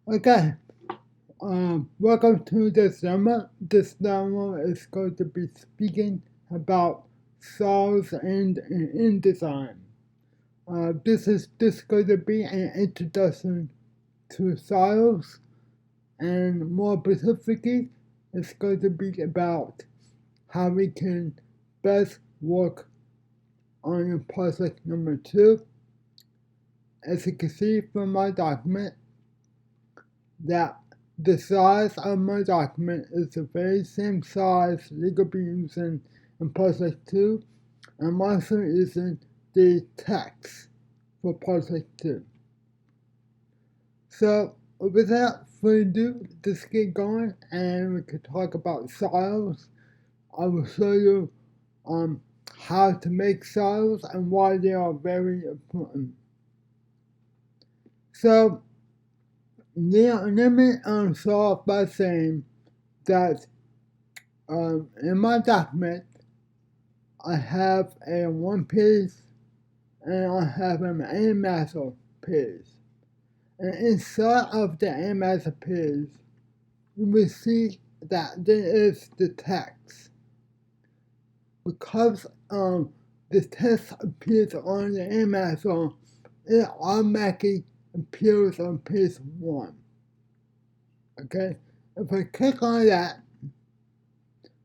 Okay, welcome to this demo. This demo is going to be speaking about styles and InDesign. This is going to be an introduction to styles, and more specifically, it's going to be about how we can best work on project number 2. As you can see from my document, that the size of my document is the very same size you could be using in Project 2. I'm also using the text for Project 2. So without further ado, let's get going and we can talk about styles. I will show you how to make styles and why they are very important. So now, let me start off by saying that in my document, I have a one page and I have an master page. And inside of the master page, you will see that there is the text. Because the text appears on the master, it automatically appears on page 1. Okay? If I click on that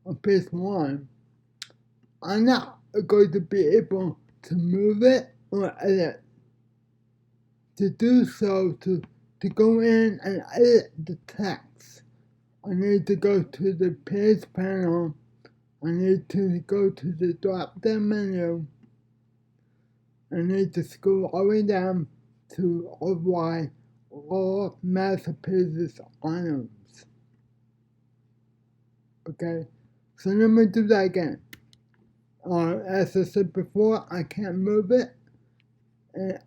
on page 1, I'm not going to be able to move it or edit. To do so, to go in and edit the text, I need to go to the page panel. I need to go to the drop down menu. I need to scroll all the way down to override all master pages items. Okay, so let me do that again. As I said before, I can't move it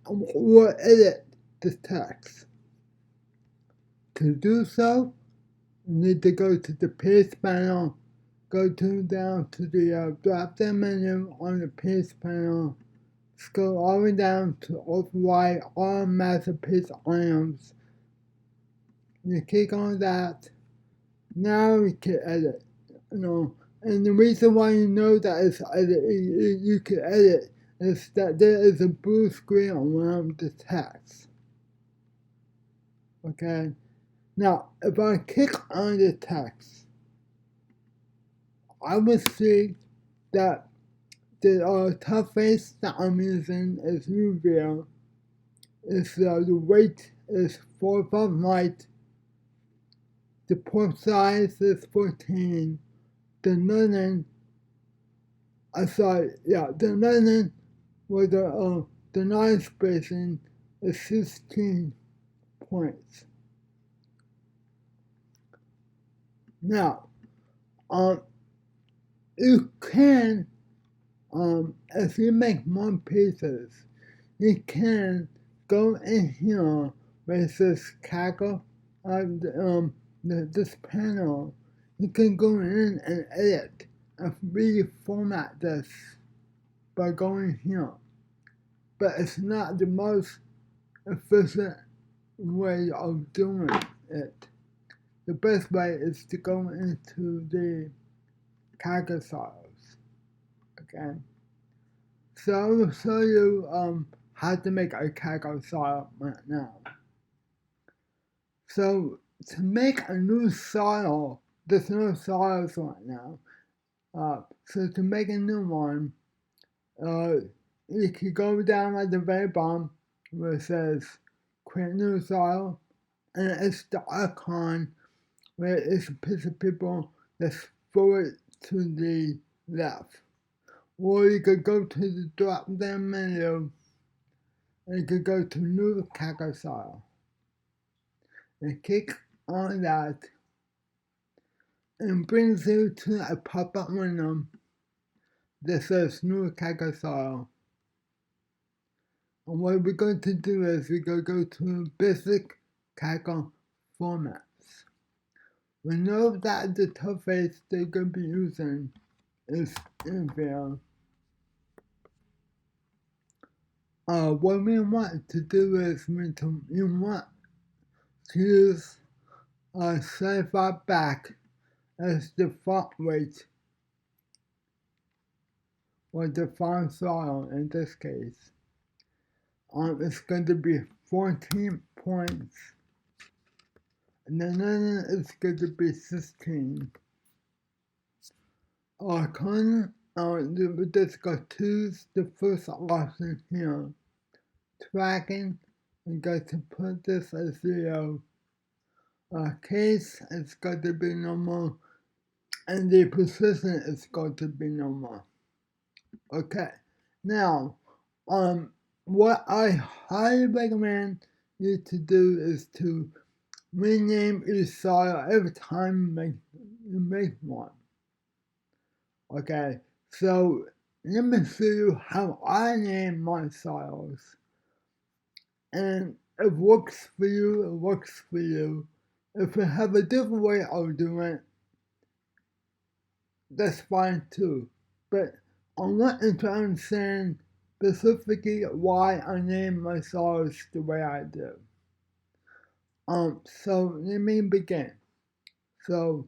or edit the text. To do so, you need to go to the page panel, go down to the drop down menu on the page panel, scroll all the way down to override all master page items. You click on that. Now you can edit. And the reason why you know that it's edit, you can edit, is that there is a blue screen around the text. Okay. Now, if I click on the text, I will see that the typeface that I'm using is Uveal. The weight is 45 light. The port size is 14. The learning, the learning with the line spacing is 16 points. Now, you can, if you make more pieces, you can go in here where it says Kaggle, this panel. You can go in and edit and reformat this by going here. But it's not the most efficient way of doing it. The best way is to go into the Kaggle files. Okay. So I will show you how to make a Kaggle file right now. So to make a new file, there's no files right now. So to make a new one, you can go down at the very bottom where it says create new file, and it's the icon where it's a piece of paper that's forward to the left. Or you could go to the drop down menu and you could go to new Kaggle file. And click on that and brings you to a pop-up window that says new Kaggle file. And what we're going to do is we're going to go to basic Kaggle formats. We know that the typeface they're going to be using is Infill. What we want to do is we want to use a certified back as the font weight or the font style in this case. It's going to be 14 points, and then it's going to be 16. Currently, we just got to choose the first option here. Tracking, we got to put this as 0. Case is going to be normal, and the position is going to be normal. Okay, now, what I highly recommend you to do is to rename your style every time you make one. Okay, so let me show you how I name my styles. And if it works for you, it works for you. If you have a different way of doing it, that's fine too. But I want you to understand specifically why I name my styles the way I do. So let me begin. So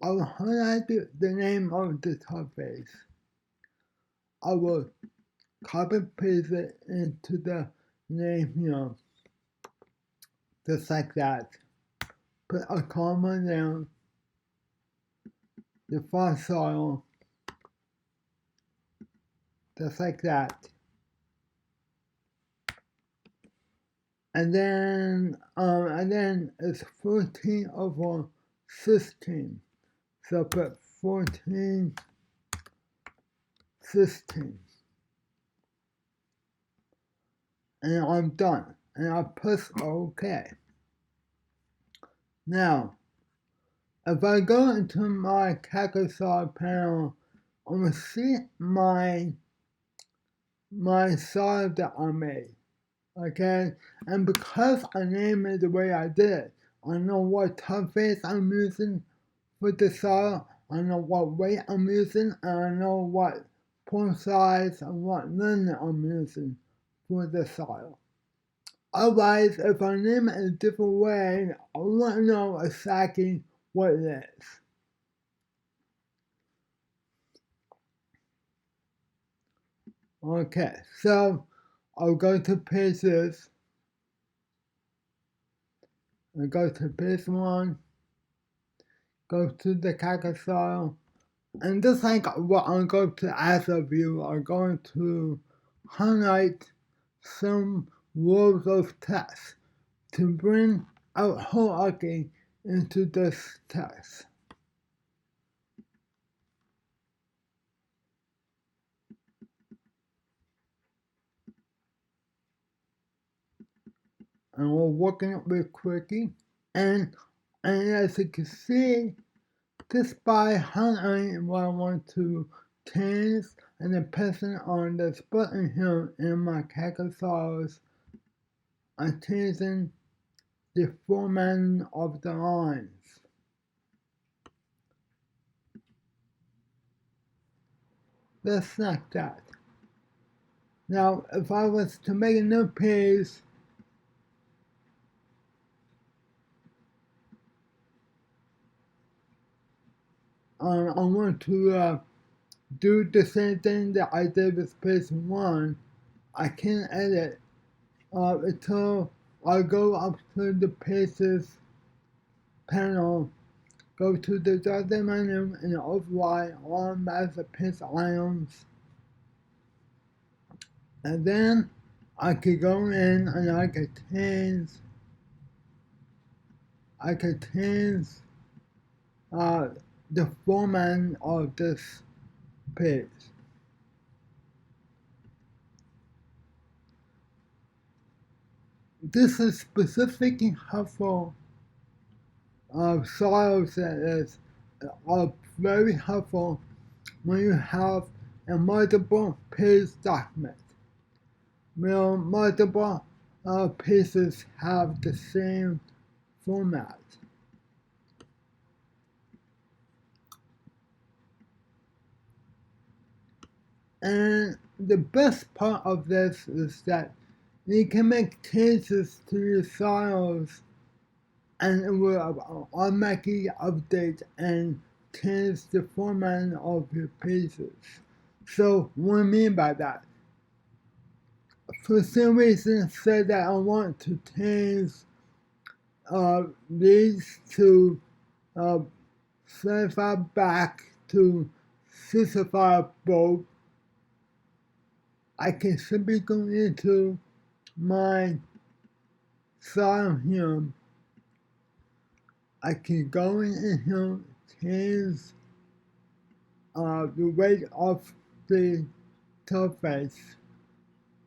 I will highlight the name of the typeface. I will copy paste it into the name here, just like that. Put a comma down, the font style, just like that. And then it's 14 over 16. So put 14, 16. And I'm done. And I press OK. Now, if I go into my calculator panel, I'm going to see my style that I made. Okay? And because I named it the way I did, I know what typeface I'm using for the style, I know what weight I'm using, and I know what font size and what linear I'm using for the style. Otherwise, if I name it in a different way, I want to know exactly what it is. Okay, so I'll go to pages. I go to page 1, go to the calculator style, and just like what I'm going to ask of you, I'm going to highlight some rows of text to bring out hierarchy into this text. And we're working it real quickly. And as you can see, just by highlighting what I want to change and then pressing on this button here in my calculator, I'm changing the formatting of the lines. Just like that. Now, if I was to make a new page, I want to do the same thing that I did with page 1. I can edit until I go up to the pages panel, go to the drop-down menu and override all master page items. And then I could go in and I could change the format of this page. This is specifically helpful styles that are very helpful when you have a multiple page document. Where multiple pages have the same format. And the best part of this is that you can make changes to your styles and it will automatically update and change the format of your pages. So what I mean by that, for some reason say that I want to change these to uh, 75 back to 65 volt, I can simply go into my style here. I can go in here, change the weight of the surface.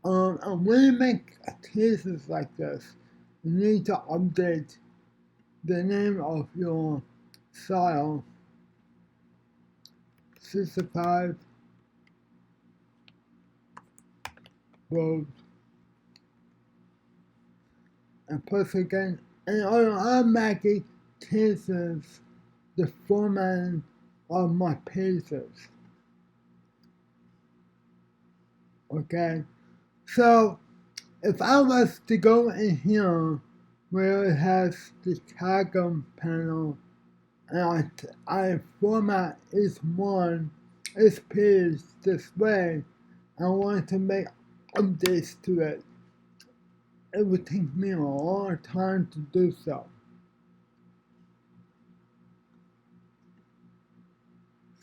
And when you make cases like this, you need to update the name of your style, 65 volt, and press again, and it automatically changes the formatting of my pages. Okay, so if I was to go in here where it has the toggle panel and I format each page this way, I want to make updates to it, it would take me a long time to do so.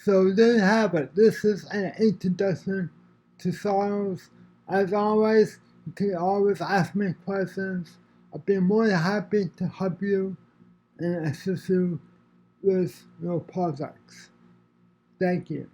So there you have it. This is an introduction to styles. As always, you can always ask me questions. I'll be more than happy to help you and assist you with your projects. Thank you.